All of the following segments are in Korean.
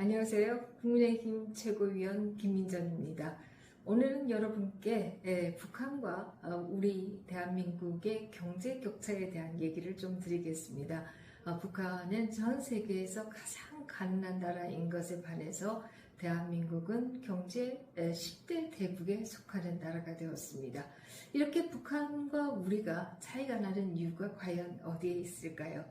안녕하세요. 국민의힘 최고위원 김민정입니다. 오늘은 여러분께 북한과 우리 대한민국의 경제 격차에 대한 얘기를 좀 드리겠습니다. 북한은 전 세계에서 가장 가난한 나라인 것에 반해서 대한민국은 경제 10대 대국에 속하는 나라가 되었습니다. 이렇게 북한과 우리가 차이가 나는 이유가 과연 어디에 있을까요?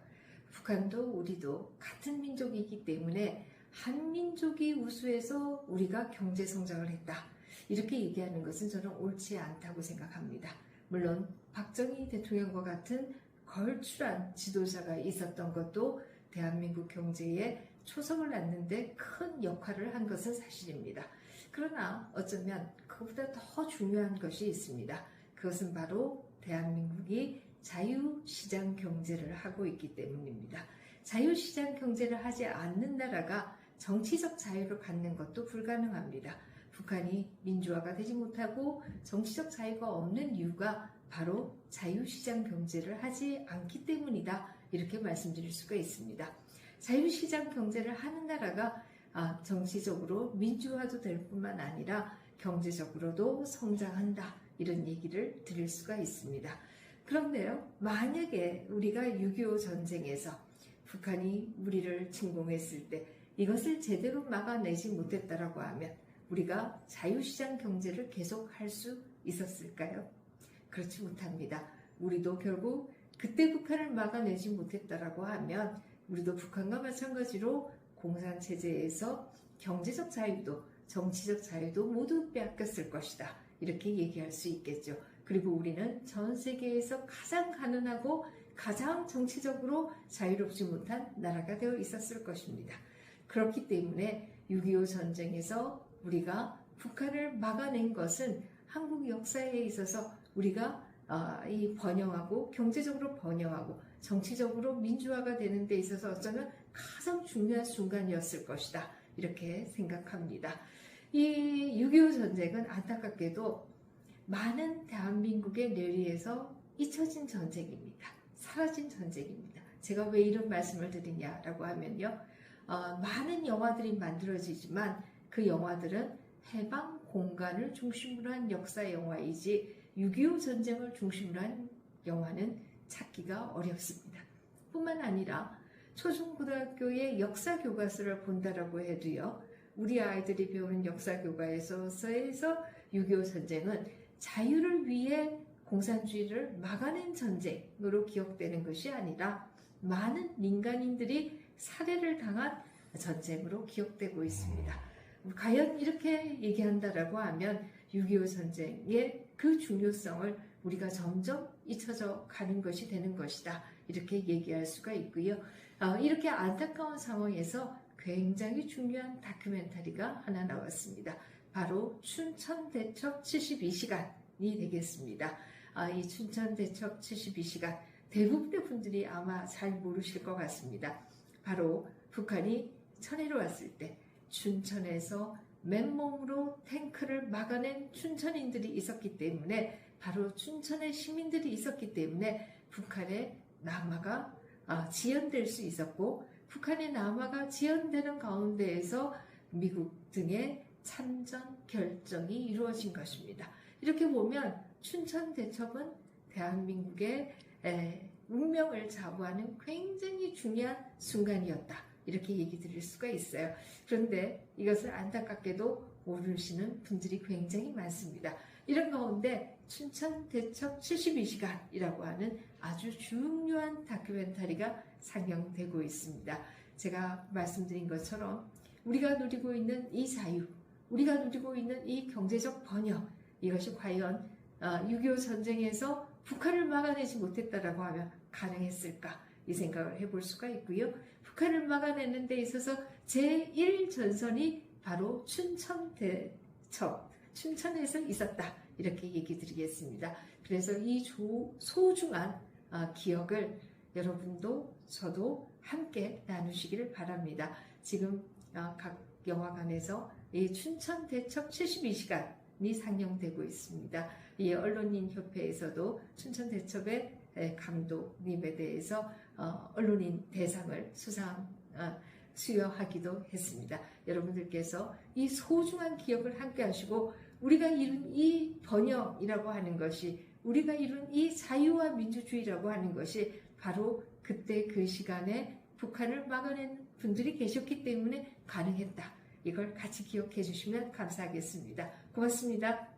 북한도 우리도 같은 민족이기 때문에 한민족이 우수해서 우리가 경제 성장을 했다. 이렇게 얘기하는 것은 저는 옳지 않다고 생각합니다. 물론 박정희 대통령과 같은 걸출한 지도자가 있었던 것도 대한민국 경제에 초석을 놨는 데 큰 역할을 한 것은 사실입니다. 그러나 어쩌면 그보다 더 중요한 것이 있습니다. 그것은 바로 대한민국이 자유시장 경제를 하고 있기 때문입니다. 자유시장 경제를 하지 않는 나라가 정치적 자유를 갖는 것도 불가능합니다. 북한이 민주화가 되지 못하고 정치적 자유가 없는 이유가 바로 자유시장 경제를 하지 않기 때문이다. 이렇게 말씀드릴 수가 있습니다. 자유시장 경제를 하는 나라가 정치적으로 민주화도 될 뿐만 아니라 경제적으로도 성장한다. 이런 얘기를 드릴 수가 있습니다. 그런데요, 만약에 우리가 6.25 전쟁에서 북한이 우리를 침공했을 때 이것을 제대로 막아내지 못했다라고 하면 우리가 자유시장 경제를 계속할 수 있었을까요? 그렇지 못합니다. 우리도 결국 그때 북한을 막아내지 못했다라고 하면 우리도 북한과 마찬가지로 공산체제에서 경제적 자유도 정치적 자유도 모두 빼앗겼을 것이다. 이렇게 얘기할 수 있겠죠. 그리고 우리는 전 세계에서 가장 가난하고 가장 정치적으로 자유롭지 못한 나라가 되어 있었을 것입니다. 그렇기 때문에 6.25 전쟁에서 우리가 북한을 막아낸 것은 한국 역사에 있어서 우리가 이 번영하고 경제적으로 번영하고 정치적으로 민주화가 되는 데 있어서 어쩌면 가장 중요한 순간이었을 것이다. 이렇게 생각합니다. 이 6.25 전쟁은 안타깝게도 많은 대한민국의 뇌리에서 잊혀진 전쟁입니다. 사라진 전쟁입니다. 제가 왜 이런 말씀을 드리냐라고 하면요. 많은 영화들이 만들어지지만 그 영화들은 해방 공간을 중심으로 한 역사 영화이지 6.25 전쟁을 중심으로 한 영화는 찾기가 어렵습니다. 뿐만 아니라 초중고등학교의 역사 교과서를 본다라고 해도요. 우리 아이들이 배우는 역사 교과서에서 6.25 전쟁은 자유를 위해 공산주의를 막아낸 전쟁으로 기억되는 것이 아니라 많은 민간인들이 살해를 당한 전쟁으로 기억되고 있습니다. 과연 이렇게 얘기한다라고 하면 6.25 전쟁의 그 중요성을 우리가 점점 잊혀져 가는 것이 되는 것이다. 이렇게 얘기할 수가 있고요. 이렇게 안타까운 상황에서 굉장히 중요한 다큐멘터리가 하나 나왔습니다. 바로 춘천대첩 72시간이 되겠습니다. 이 춘천대첩 72시간 대부분의 분들이 아마 잘 모르실 것 같습니다. 바로 북한이 천해로 왔을 때 춘천에서 맨몸으로 탱크를 막아낸 춘천인들이 있었기 때문에 바로 춘천의 시민들이 있었기 때문에 북한의 남하가 지연될 수 있었고 북한의 남하가 지연되는 가운데에서 미국 등의 참전 결정이 이루어진 것입니다. 이렇게 보면 춘천대첩은 대한민국의 운명을 좌우하는 굉장히 중요한 순간이었다. 이렇게 얘기 드릴 수가 있어요. 그런데 이것을 안타깝게도 모르시는 분들이 굉장히 많습니다. 이런 가운데 춘천대첩 72시간이라고 하는 아주 중요한 다큐멘터리가 상영되고 있습니다. 제가 말씀드린 것처럼 우리가 누리고 있는 이 자유, 우리가 누리고 있는 이 경제적 번영, 이것이 과연 6.25 전쟁에서 북한을 막아내지 못했다라고 하면 가능했을까? 이 생각을 해볼 수가 있고요. 북한을 막아내는 데 있어서 제1전선이 바로 춘천대첩, 춘천에서 있었다. 이렇게 얘기 드리겠습니다. 그래서 이 소중한 기억을 여러분도 저도 함께 나누시기를 바랍니다. 지금 각 영화관에서 이 춘천대첩 72시간이 상영되고 있습니다. 이 언론인협회에서도 춘천대첩의 감독님에 대해서 언론인 대상을 수여하기도 했습니다. 여러분들께서 이 소중한 기억을 함께 하시고 우리가 이룬 이 번영이라고 하는 것이, 우리가 이룬 이 자유와 민주주의라고 하는 것이 바로 그때 그 시간에 북한을 막아낸 분들이 계셨기 때문에 가능했다. 이걸 같이 기억해 주시면 감사하겠습니다. 고맙습니다.